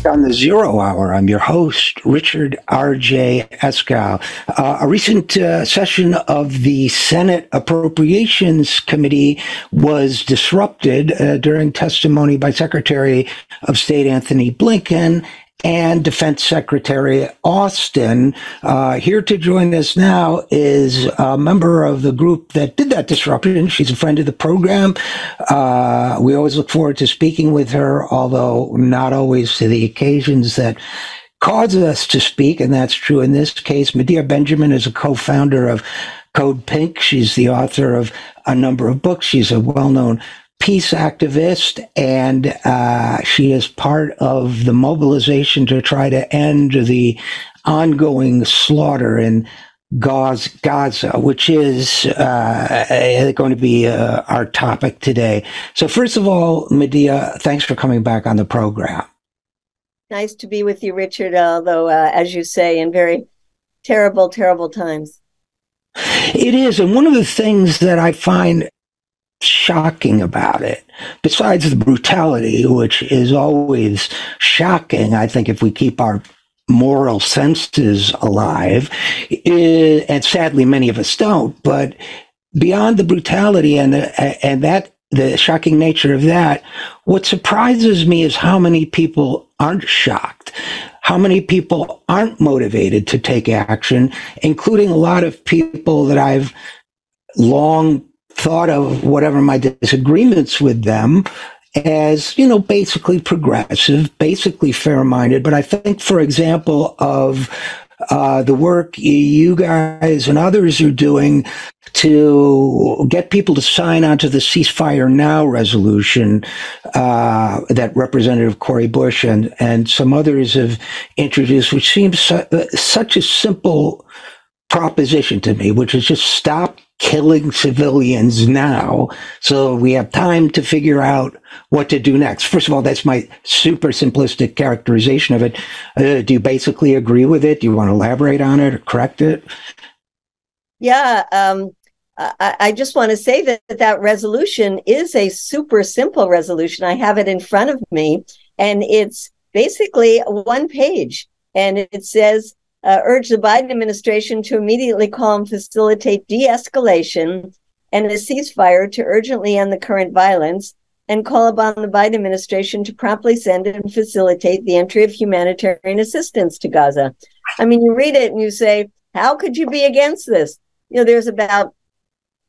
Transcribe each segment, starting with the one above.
On the Zero Hour, I'm your host, Richard RJ Eskow. A recent session of the Senate Appropriations Committee was disrupted during testimony by Secretary of State Anthony Blinken and Defense Secretary Austin. Here to join us now is a member of the group that did that disruption. She's a friend of the program. We always look forward to speaking with her, although not always to the occasions that cause us to speak, and that's true in this case. Medea Benjamin is a co-founder of Code Pink. She's the author of a number of books. She's a well-known peace activist, and she is part of the mobilization to try to end the ongoing slaughter in Gaza, which is going to be our topic today. So first of all, Medea, thanks for coming back on the program. Nice to be with you, Richard, although, as you say, in very terrible, terrible times. It is, and one of the things that I find shocking about it, besides the brutality, which is always shocking, I think, if we keep our moral senses alive, and sadly many of us don't, but beyond the brutality and that the shocking nature of that, what surprises me is how many people aren't shocked, how many people aren't motivated to take action, including a lot of people that I've long thought of, whatever my disagreements with them, as, you know, basically progressive, basically fair-minded. But I think, for example, of the work you guys and others are doing to get people to sign on to the Ceasefire Now resolution that Representative Cori Bush and some others have introduced, which seems such a simple proposition to me, which is just stop killing civilians now so we have time to figure out what to do next. First of all, that's my super simplistic characterization of it. Do you basically agree with it? Do you want to elaborate on it or correct it? Yeah, I just want to say that resolution is a super simple resolution. I have it in front of me, and it's basically one page, and it says, urge the Biden administration to immediately call and facilitate de-escalation and a ceasefire to urgently end the current violence, and call upon the Biden administration to promptly send and facilitate the entry of humanitarian assistance to Gaza. I mean, you read it and you say, how could you be against this? You know, there's about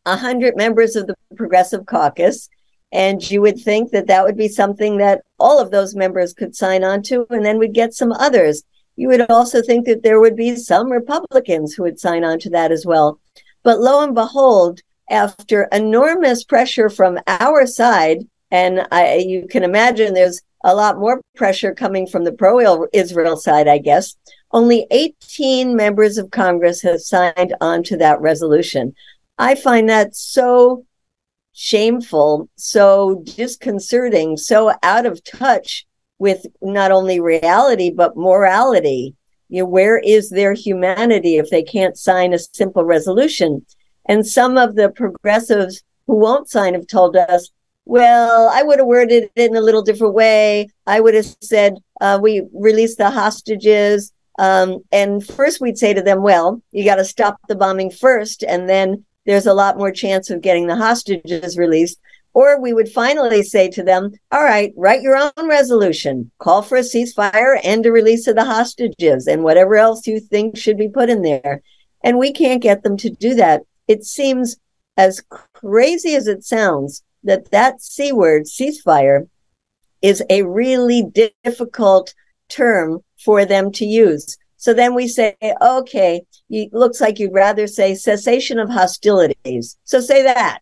100 members of the Progressive Caucus, and you would think that that would be something that all of those members could sign on to, and then we'd get some others. You would also think that there would be some Republicans who would sign on to that as well. But lo and behold, after enormous pressure from our side, and you can imagine there's a lot more pressure coming from the pro-Israel side, I guess, only 18 members of Congress have signed on to that resolution. I find that so shameful, so disconcerting, so out of touch with not only reality, but morality. You know, where is their humanity if they can't sign a simple resolution? And some of the progressives who won't sign have told us, well, I would have worded it in a little different way. I would have said, we release the hostages. And first we'd say to them, well, you got to stop the bombing first, and then there's a lot more chance of getting the hostages released. Or we would finally say to them, all right, write your own resolution, call for a ceasefire and a release of the hostages and whatever else you think should be put in there. And we can't get them to do that. It seems, as crazy as it sounds, that C word, ceasefire, is a really difficult term for them to use. So then we say, okay, it looks like you'd rather say cessation of hostilities. So say that.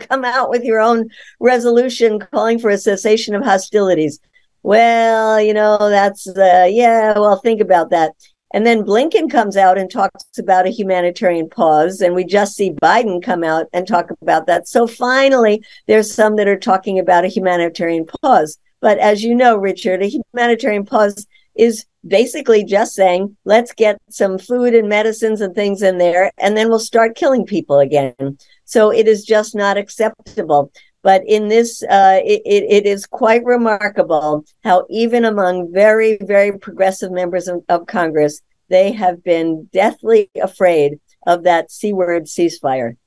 Come out with your own resolution calling for a cessation of hostilities. Well, you know, that's, think about that. And then Blinken comes out and talks about a humanitarian pause, and we just see Biden come out and talk about that. So finally, there's some that are talking about a humanitarian pause. But as you know, Richard, a humanitarian pause is basically just saying, let's get some food and medicines and things in there, and then we'll start killing people again. So it is just not acceptable. But in this, it is quite remarkable how even among very, very progressive members of Congress, they have been deathly afraid of that C-word ceasefire.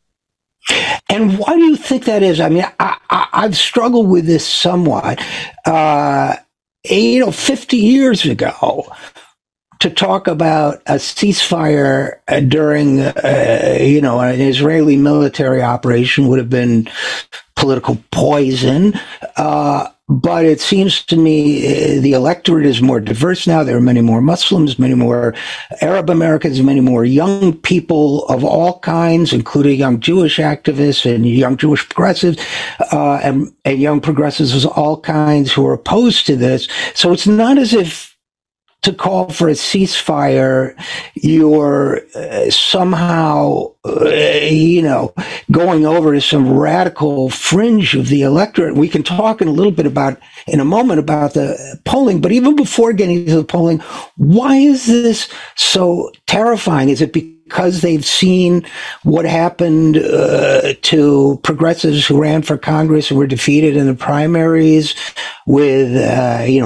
And why do you think that is? I mean, I've struggled with this somewhat. 50 years ago, to talk about a ceasefire during, an Israeli military operation would have been political poison. But it seems to me the electorate is more diverse now. There are many more Muslims, many more Arab Americans, many more young people of all kinds, including young Jewish activists and young Jewish progressives, and young progressives of all kinds who are opposed to this. So it's not as if to call for a ceasefire, you're somehow, going over to some radical fringe of the electorate. We can talk in a moment about the polling, but even before getting to the polling, why is this so terrifying? Is it because they've seen what happened to progressives who ran for Congress and were defeated in the primaries with,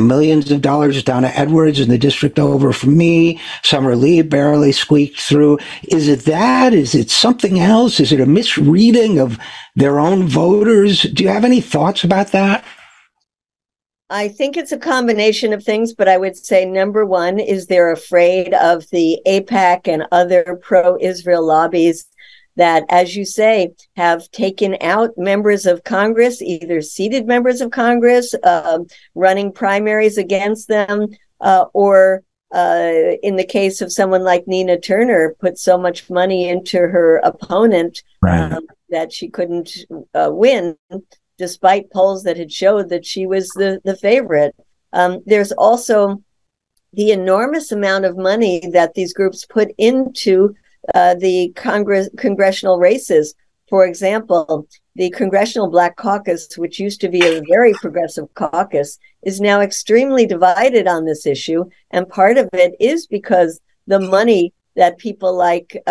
millions of dollars? Donna Edwards in the district over from me, Summer Lee barely squeaked through. Is it that? Is it something else? Is it a misreading of their own voters? Do you have any thoughts about that? I think it's a combination of things, but I would say number one is they're afraid of the APAC and other pro-Israel lobbies that, as you say, have taken out members of Congress, either seated members of Congress, running primaries against them, or in the case of someone like Nina Turner, put so much money into her opponent that she couldn't win, despite polls that had showed that she was the favorite. There's also the enormous amount of money that these groups put into the congressional races. For example, the Congressional Black Caucus, which used to be a very progressive caucus, is now extremely divided on this issue. And part of it is because the money that people like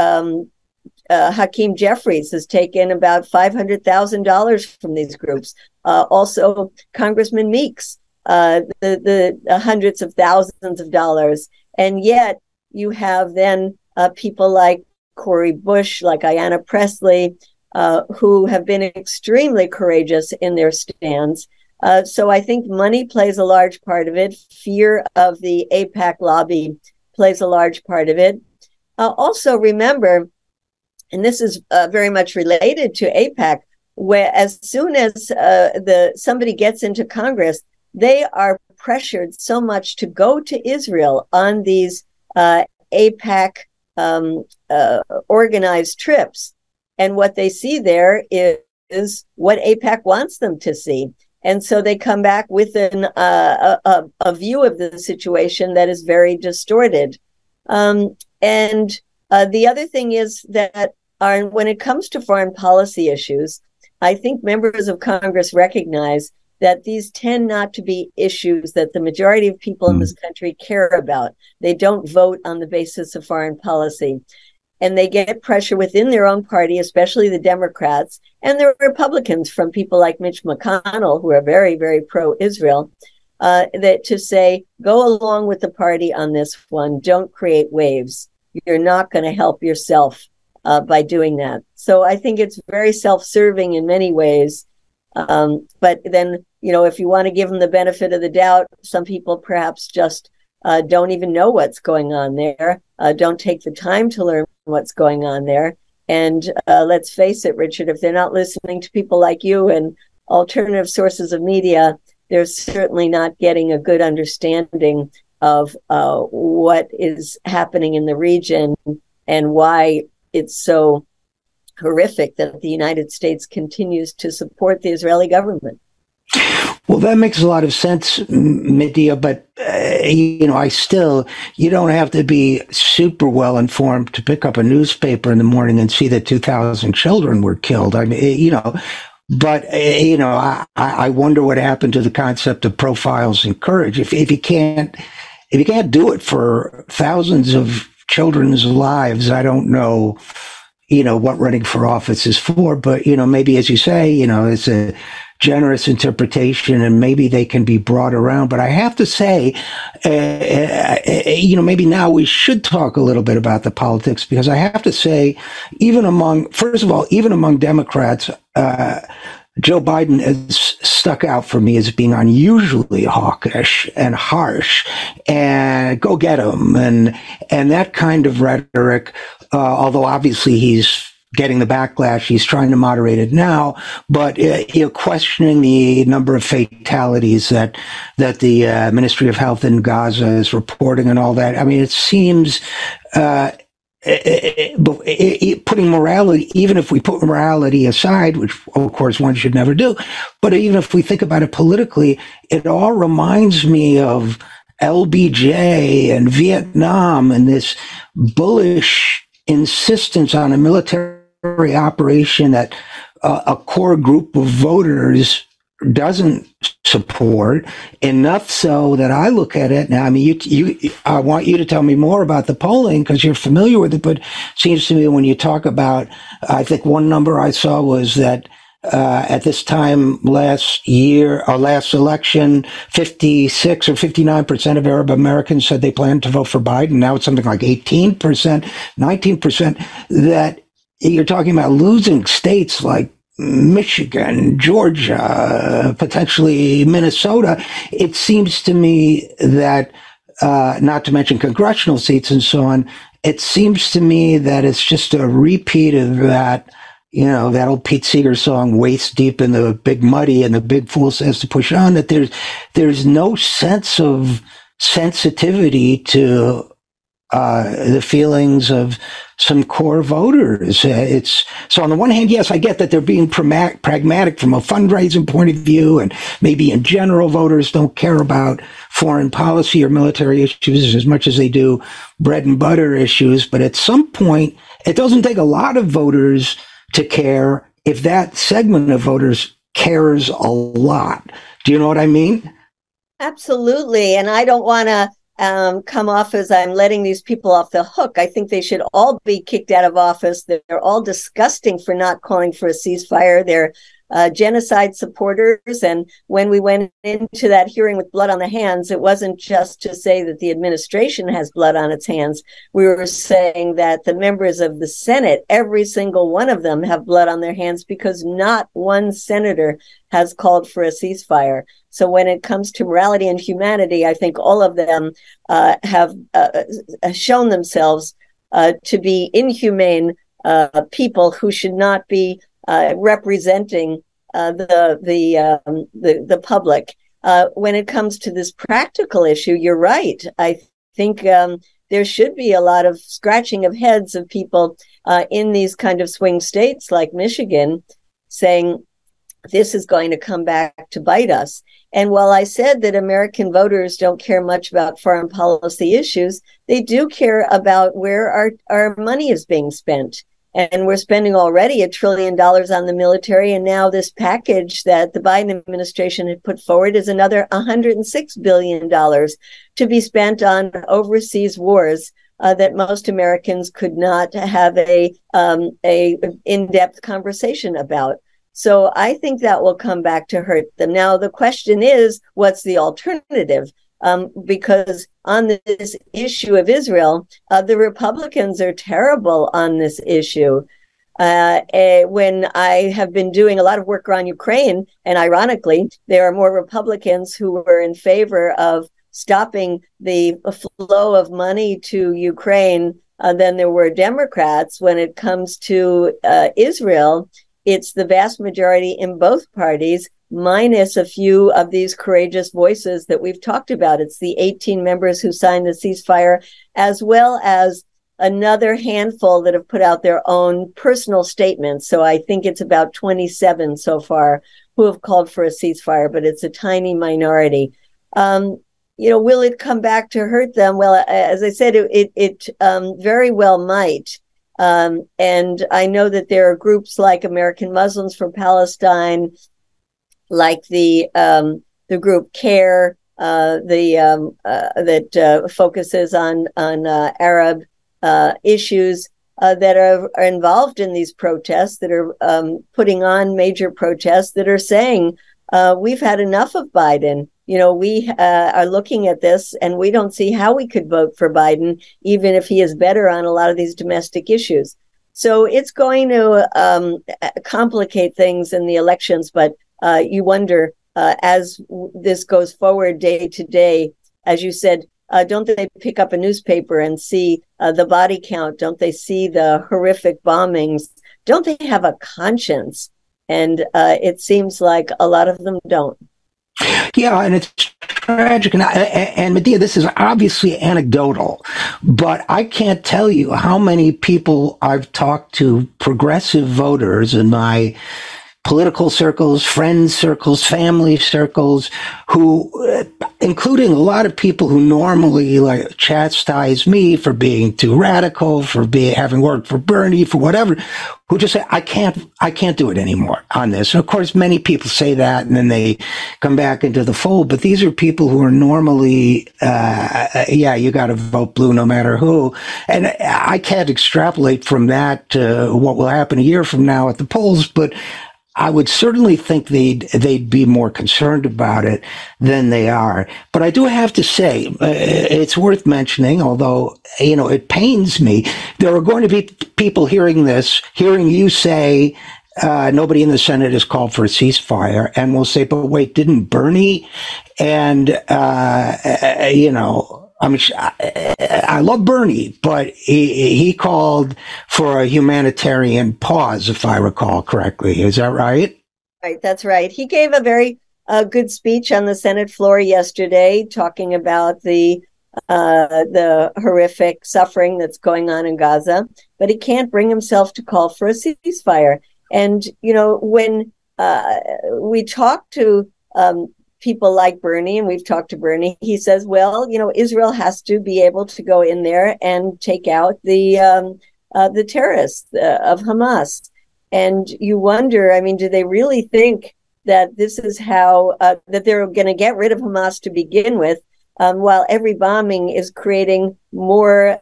Hakeem Jeffries has taken about $500,000 from these groups. Also, Congressman Meeks, the hundreds of thousands of dollars. And yet you have then people like Cori Bush, like Ayanna Pressley, who have been extremely courageous in their stands. So I think money plays a large part of it. Fear of the APAC lobby plays a large part of it. Also remember, and this is very much related to APAC, where as soon as somebody gets into Congress, they are pressured so much to go to Israel on these APAC organized trips. And what they see there is what APAC wants them to see. And so they come back with a view of the situation that is very distorted. And the other thing is that when it comes to foreign policy issues, I think members of Congress recognize that these tend not to be issues that the majority of people in this country care about. They don't vote on the basis of foreign policy. And they get pressure within their own party, especially the Democrats, and the Republicans from people like Mitch McConnell, who are very, very pro-Israel, that to say, go along with the party on this one, don't create waves. You're not going to help yourself by doing that. So I think it's very self-serving in many ways. But then, if you want to give them the benefit of the doubt, some people perhaps just don't even know what's going on there, don't take the time to learn what's going on there. And let's face it, Richard, if they're not listening to people like you and alternative sources of media, they're certainly not getting a good understanding of what is happening in the region and why it's so horrific that the United States continues to support the Israeli government. Well, that makes a lot of sense, Medea, but, you don't have to be super well informed to pick up a newspaper in the morning and see that 2,000 children were killed. I mean, but, I wonder what happened to the concept of profiles in courage. If you can't do it for thousands of children's lives, I don't know, what running for office is for. But, maybe, as you say, it's a generous interpretation, and maybe they can be brought around. But I have to say, maybe now we should talk a little bit about the politics, because I have to say, first of all, even among Democrats, Joe Biden has stuck out for me as being unusually hawkish and harsh, and go get him, and that kind of rhetoric. Although obviously he's getting the backlash, he's trying to moderate it now. But questioning the number of fatalities that the Ministry of Health in Gaza is reporting and all that. I mean, it seems. Putting morality, even if we put morality aside, which of course one should never do, but even if we think about it politically, it all reminds me of LBJ and Vietnam, and this bullish insistence on a military operation that a core group of voters doesn't support, enough so that I look at it now. I mean, I want you to tell me more about the polling, because you're familiar with it, but it seems to me when you talk about, I think one number I saw was that at this time last year, or last election, 56 or 59% of Arab Americans said they planned to vote for Biden. Now it's something like 18%, 19%, that you're talking about losing states like Michigan, Georgia, potentially Minnesota. It seems to me that, not to mention congressional seats and so on, it seems to me that it's just a repeat of that, that old Pete Seeger song, waist deep in the big muddy and the big fool says to push on, that there's no sense of sensitivity to the feelings of some core voters. So on the one hand, yes, I get that they're being pragmatic from a fundraising point of view, and maybe in general voters don't care about foreign policy or military issues as much as they do bread and butter issues. But at some point, it doesn't take a lot of voters to care if that segment of voters cares a lot. Do you know what I mean? Absolutely. And I don't want to come off as I'm letting these people off the hook. I think they should all be kicked out of office. They're all disgusting for not calling for a ceasefire. They're genocide supporters. And when we went into that hearing with blood on the hands, it wasn't just to say that the administration has blood on its hands. We were saying that the members of the Senate, every single one of them, have blood on their hands, because not one senator has called for a ceasefire. So when it comes to morality and humanity, I think all of them have shown themselves to be inhumane people who should not be representing the public. When it comes to this practical issue, you're right. I think there should be a lot of scratching of heads of people in these kind of swing states like Michigan, saying this is going to come back to bite us. And while I said that American voters don't care much about foreign policy issues, they do care about where our money is being spent. And we're spending already $1 trillion on the military. And now this package that the Biden administration had put forward is another $106 billion to be spent on overseas wars that most Americans could not have a in-depth conversation about. So I think that will come back to hurt them. Now, the question is, what's the alternative? Because on this issue of Israel, the Republicans are terrible on this issue. When I have been doing a lot of work around Ukraine, and ironically, there are more Republicans who were in favor of stopping the flow of money to Ukraine than there were Democrats. When it comes to Israel, it's the vast majority in both parties, minus a few of these courageous voices that we've talked about. It's the 18 members who signed the ceasefire, as well as another handful that have put out their own personal statements. So I think it's about 27 so far who have called for a ceasefire, but it's a tiny minority. Will it come back to hurt them? Well, as I said, it very well might. And I know that there are groups like American Muslims for Palestine, like the group CARE, that focuses on Arab issues. that are involved in these protests, that are putting on major protests, that are saying, we've had enough of Biden. We are looking at this and we don't see how we could vote for Biden, even if he is better on a lot of these domestic issues. So it's going to complicate things in the elections, but you wonder, as this goes forward day to day, as you said, don't they pick up a newspaper and see the body count? Don't they see the horrific bombings? Don't they have a conscience? And it seems like a lot of them don't. Yeah, and it's tragic. And Medea, this is obviously anecdotal, but I can't tell you how many people I've talked to, progressive voters in my political circles, friends circles, family circles, who, including a lot of people who normally like chastise me for being too radical, for having worked for Bernie, for whatever, who just say, I can't do it anymore on this. And of course, many people say that and then they come back into the fold. But these are people who are normally, you got to vote blue no matter who. And I can't extrapolate from that to what will happen a year from now at the polls, but I would certainly think they'd be more concerned about it than they are. But I do have to say, it's worth mentioning, although, it pains me, there are going to be people hearing you say, nobody in the Senate has called for a ceasefire, and will say, but wait, didn't Bernie? And, I love Bernie, but he called for a humanitarian pause, if I recall correctly. Is that right? Right, that's right. He gave a very good speech on the Senate floor yesterday, talking about the horrific suffering that's going on in Gaza, but he can't bring himself to call for a ceasefire. And, when we talk to people like Bernie, and we've talked to Bernie, he says, well, Israel has to be able to go in there and take out the terrorists of Hamas. And you wonder, do they really think that this is how, that they're going to get rid of Hamas to begin with, while every bombing is creating more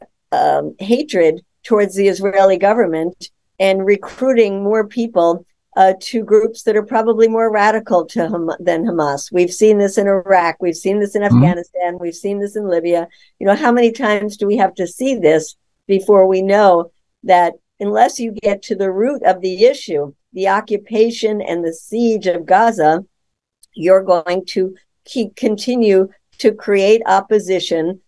hatred towards the Israeli government and recruiting more people to groups that are probably more radical than Hamas. We've seen this in Iraq. We've seen this in Afghanistan. We've seen this in Libya. How many times do we have to see this before we know that unless you get to the root of the issue, the occupation and the siege of Gaza, you're going to continue to create opposition,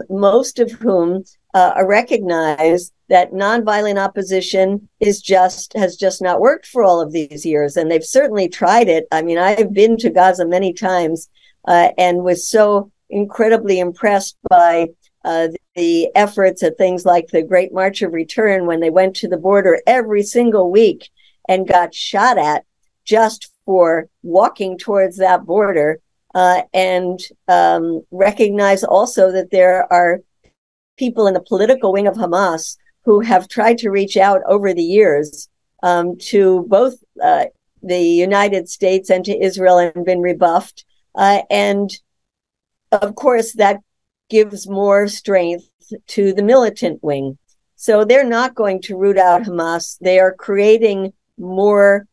most of whom recognize that nonviolent opposition has just not worked for all of these years. And they've certainly tried it. I've been to Gaza many times and was so incredibly impressed by the efforts at things like the Great March of Return, when they went to the border every single week and got shot at just for walking towards that border, and recognize also that there are people in the political wing of Hamas who have tried to reach out over the years to both the United States and to Israel and been rebuffed. And of course, that gives more strength to the militant wing. So they're not going to root out Hamas. They are creating more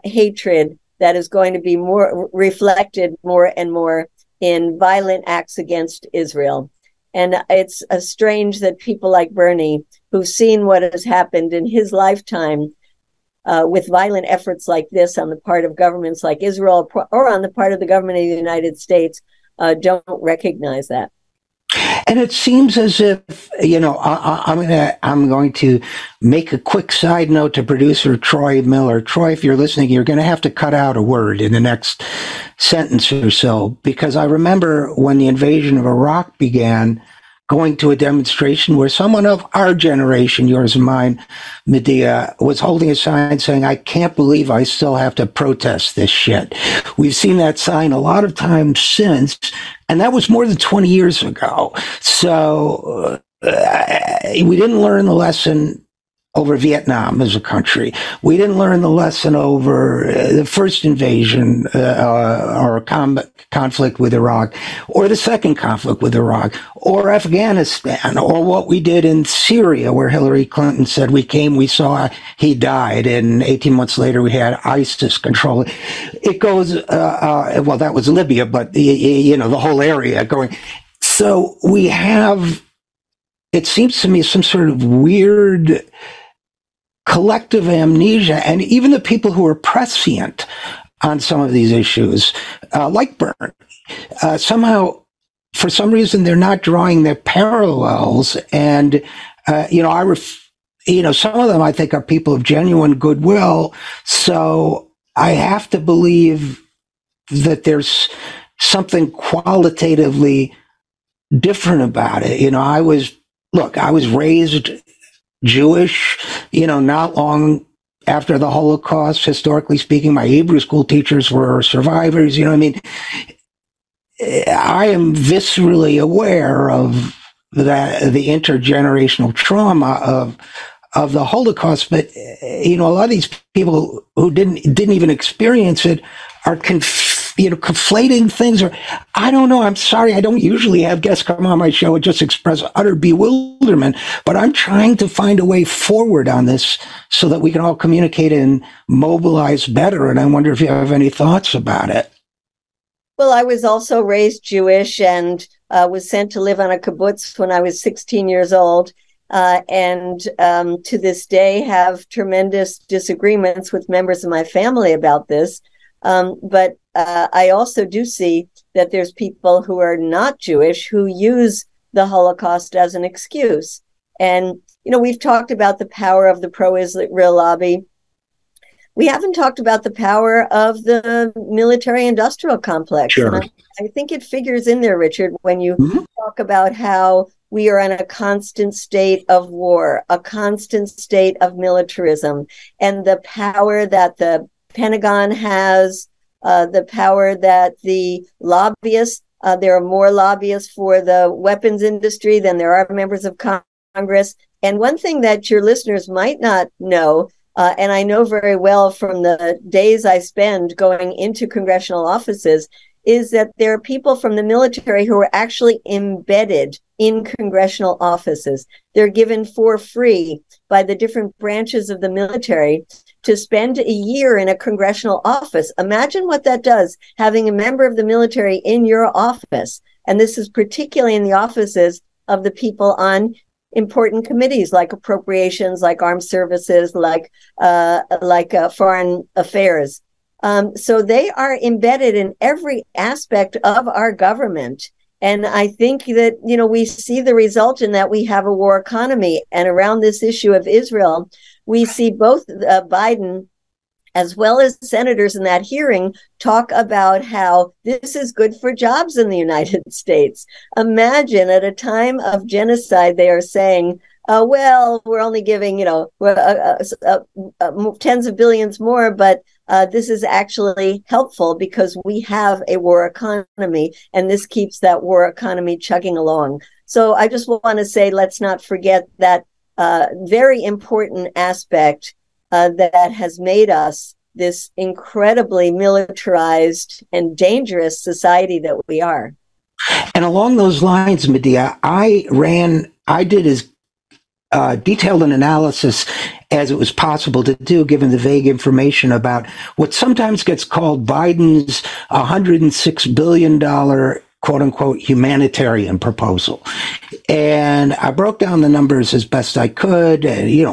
hatred that is going to be more reflected more and more in violent acts against Israel. And it's strange that people like Bernie, who've seen what has happened in his lifetime with violent efforts like this on the part of governments like Israel or on the part of the government of the United States, don't recognize that. And it seems as if, I'm going to make a quick side note to producer Troy Miller. Troy, if you're listening, you're going to have to cut out a word in the next sentence or so, because I remember when the invasion of Iraq began, going to a demonstration where someone of our generation, yours and mine, Medea, was holding a sign saying, I can't believe I still have to protest this shit. We've seen that sign a lot of times since, and that was more than 20 years ago. So we didn't learn the lesson over Vietnam as a country. We didn't learn the lesson over the first invasion or conflict with Iraq, or the second conflict with Iraq, or Afghanistan, or what we did in Syria, where Hillary Clinton said, we came, we saw, he died, and 18 months later we had ISIS control. It goes, well, that was Libya, but the whole area going. So we have, it seems to me, some sort of weird collective amnesia, and even the people who are prescient on some of these issues, like Byrne, somehow, for some reason, they're not drawing their parallels. And some of them I think are people of genuine goodwill. So I have to believe that there's something qualitatively different about it. I was raised Jewish, not long after the Holocaust. Historically speaking, my Hebrew school teachers were survivors. I am viscerally aware of the intergenerational trauma of the Holocaust. But a lot of these people who didn't even experience it are conflating things, or I don't know. I'm sorry. I don't usually have guests come on my show and just express utter bewilderment, but I'm trying to find a way forward on this so that we can all communicate and mobilize better. And I wonder if you have any thoughts about it. Well, I was also raised Jewish and was sent to live on a kibbutz when I was 16 years old. And to this day have tremendous disagreements with members of my family about this. But I also do see that there's people who are not Jewish who use the Holocaust as an excuse. And, we've talked about the power of the pro-Israel lobby. We haven't talked about the power of the military-industrial complex. Sure. And I think it figures in there, Richard, when you talk about how we are in a constant state of war, a constant state of militarism, and the power that the Pentagon has, the power that the lobbyists, there are more lobbyists for the weapons industry than there are members of Congress. And one thing that your listeners might not know, and I know very well from the days I spend going into congressional offices, is that there are people from the military who are actually embedded in congressional offices. They're given for free by the different branches of the military to spend a year in a congressional office. Imagine what that does, having a member of the military in your office. And this is particularly in the offices of the people on important committees like appropriations, like armed services, like foreign affairs. So they are embedded in every aspect of our government. And I think that, we see the result in that we have a war economy. And around this issue of Israel, we see both Biden as well as senators in that hearing talk about how this is good for jobs in the United States. Imagine at a time of genocide, they are saying, we're only giving, tens of billions more, but this is actually helpful because we have a war economy, and this keeps that war economy chugging along. So I just want to say, let's not forget that very important aspect that has made us this incredibly militarized and dangerous society that we are. And along those lines, Medea, I did as detailed an analysis as it was possible to do, given the vague information about what sometimes gets called Biden's $106 billion quote unquote humanitarian proposal. And I broke down the numbers as best I could,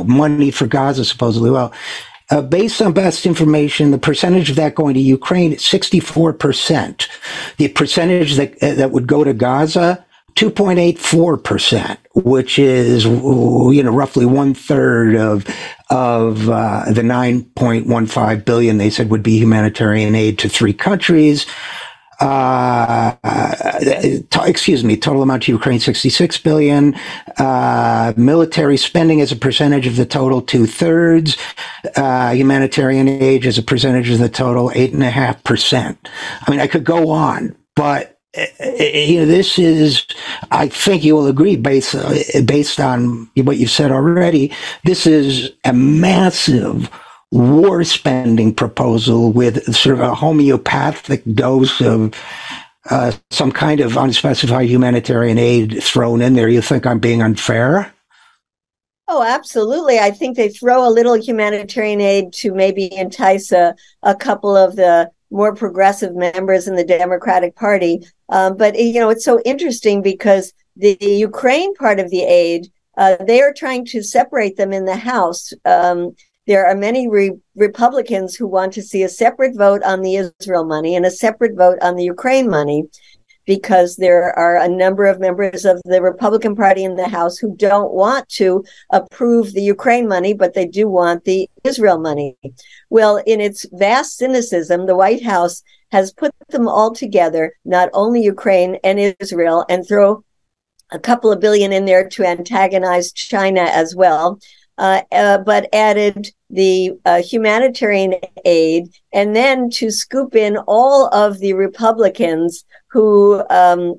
money for Gaza supposedly. Well, based on best information, the percentage of that going to Ukraine, 64%. The percentage that would go to Gaza, 2.84%, which is, roughly 1/3 of the 9.15 billion they said would be humanitarian aid to 3 countries. Total amount to Ukraine, 66 billion. Military spending as a percentage of the total, 2/3. Humanitarian aid as a percentage of the total, 8.5%. I mean, I could go on, but this is, I think you will agree, based on what you've said already, this is a massive war spending proposal with sort of a homeopathic dose of some kind of unspecified humanitarian aid thrown in there. You think I'm being unfair? Oh, absolutely. I think they throw a little humanitarian aid to maybe entice a couple of the more progressive members in the Democratic Party. But, it's so interesting because the Ukraine part of the aid, they are trying to separate them in the House. There are many Republicans who want to see a separate vote on the Israel money and a separate vote on the Ukraine money, because there are a number of members of the Republican Party in the House who don't want to approve the Ukraine money, but they do want the Israel money. Well, in its vast cynicism, the White House has put them all together, not only Ukraine and Israel, and throw a couple of billion in there to antagonize China as well, but added the humanitarian aid, and then to scoop in all of the Republicans who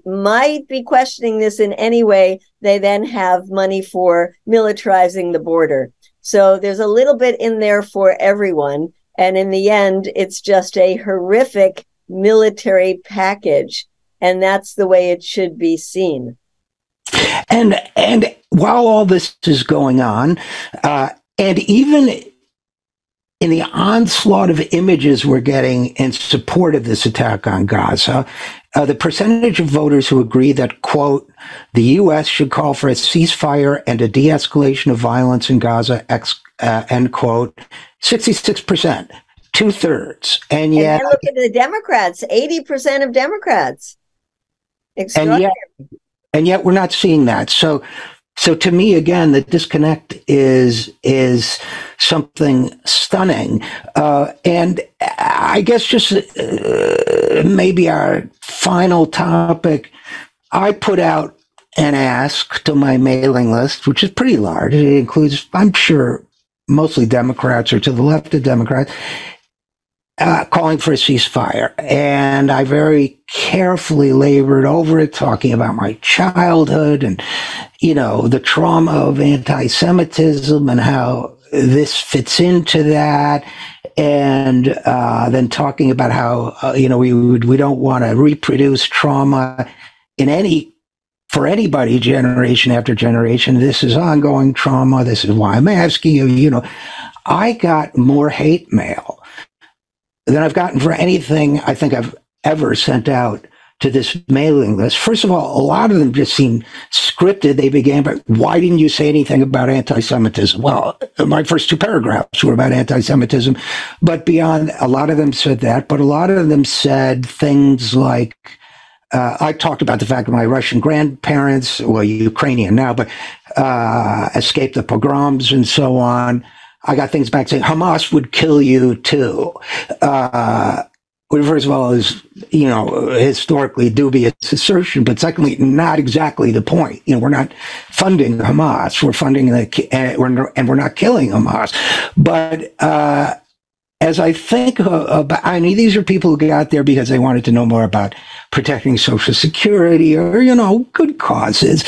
might be questioning this in any way, they then have money for militarizing the border. So there's a little bit in there for everyone. And in the end, it's just a horrific military package. And that's the way it should be seen. And while all this is going on, and even in the onslaught of images we're getting in support of this attack on Gaza, the percentage of voters who agree that, quote, the U.S. should call for a ceasefire and a de-escalation of violence in Gaza, end quote, 66%, 2/3. And yet, and look at the Democrats, 80% of Democrats. Extraordinary. And yet we're not seeing that. So to me, again, the disconnect is something stunning. And I guess just maybe our final topic, I put out an ask to my mailing list, which is pretty large. It includes, I'm sure, mostly Democrats or to the left of Democrats, calling for a ceasefire. And I very carefully labored over it, talking about my childhood and, the trauma of anti-Semitism and how this fits into that. And then talking about how, we don't want to reproduce trauma for anybody, generation after generation. This is ongoing trauma. This is why I'm asking you, I got more hate mail than I've gotten for anything I think I've ever sent out to this mailing list. First of all, a lot of them just seem scripted. They began, but why didn't you say anything about anti-Semitism? Well, my first two paragraphs were about anti-Semitism, but beyond, a lot of them said that, but a lot of them said things like, I talked about the fact that my Russian grandparents, well, Ukrainian now, but escaped the pogroms and so on. I got things back saying Hamas would kill you too. Which, first of all, is, historically dubious assertion, but secondly, not exactly the point. We're not funding Hamas. We're funding and we're not killing Hamas. But as I think about, these are people who got there because they wanted to know more about protecting Social Security or, good causes,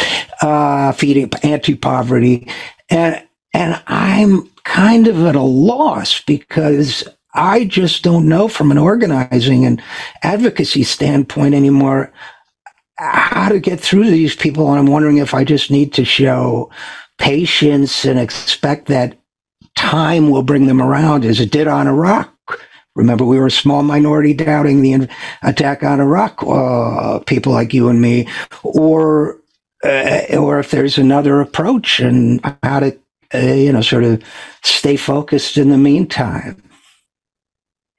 feeding anti-poverty. And I'm kind of at a loss because I just don't know from an organizing and advocacy standpoint anymore how to get through to these people. And I'm wondering if I just need to show patience and expect that time will bring them around as it did on Iraq. Remember, we were a small minority doubting the attack on Iraq, people like you and me, or if there's another approach and how to, sort of stay focused in the meantime.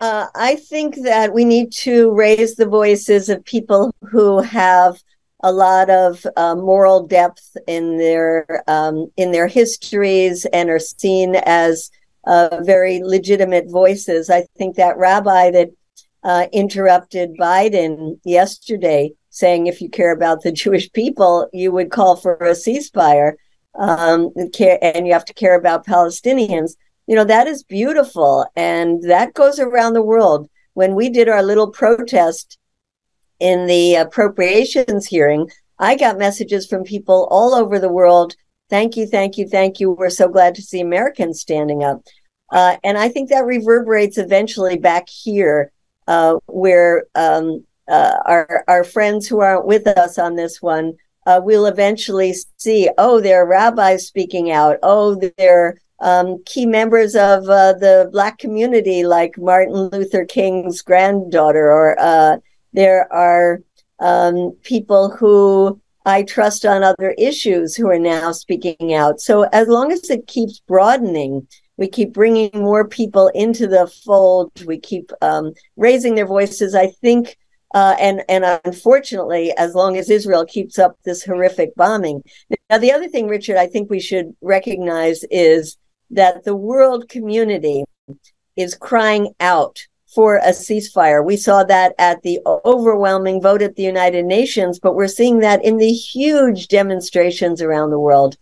I think that we need to raise the voices of people who have a lot of moral depth in their histories and are seen as very legitimate voices. I think that rabbi that interrupted Biden yesterday, saying if you care about the Jewish people, you would call for a ceasefire, and you have to care about Palestinians. That is beautiful. And that goes around the world. When we did our little protest in the appropriations hearing, I got messages from people all over the world. Thank you, thank you, thank you. We're so glad to see Americans standing up. And I think that reverberates eventually back here, where our friends who aren't with us on this one will eventually see, oh, there are rabbis speaking out. Oh, there are key members of the Black community, like Martin Luther King's granddaughter, or there are people who I trust on other issues who are now speaking out. So as long as it keeps broadening, we keep bringing more people into the fold, we keep raising their voices, I think, and unfortunately, as long as Israel keeps up this horrific bombing. Now, the other thing, Richard, I think we should recognize is that the world community is crying out for a ceasefire. We saw that at the overwhelming vote at the United Nations, but we're seeing that in the huge demonstrations around the world.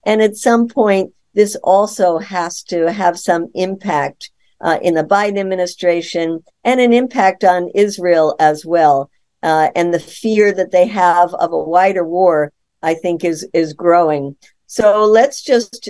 And at some point, this also has to have some impact in the Biden administration and an impact on Israel as well. And the fear that they have of a wider war, I think, is growing. So let's just,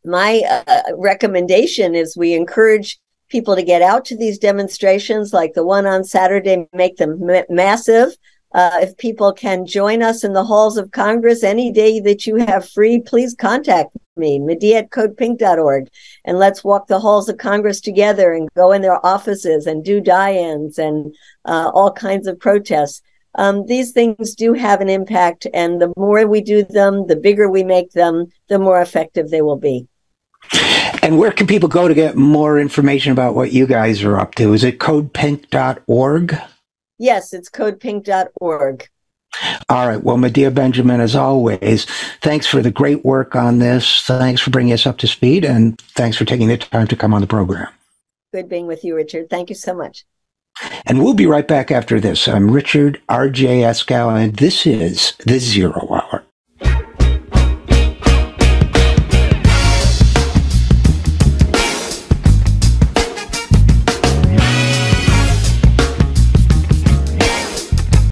my recommendation is we encourage people to get out to these demonstrations like the one on Saturday, make them massive. If people can join us in the halls of Congress any day that you have free, please contact me, Medea@codepink.org, and let's walk the halls of Congress together and go in their offices and do die-ins and all kinds of protests. These things do have an impact, and the more we do them, the bigger we make them, the more effective they will be. And where can people go to get more information about what you guys are up to? Is it codepink.org? Yes, it's codepink.org. All right. Well, Medea Benjamin, as always, thanks for the great work on this. Thanks for bringing us up to speed, and thanks for taking the time to come on the program. Good being with you, Richard. Thank you so much. And we'll be right back after this. I'm Richard RJ Eskow, and this is The Zero Hour.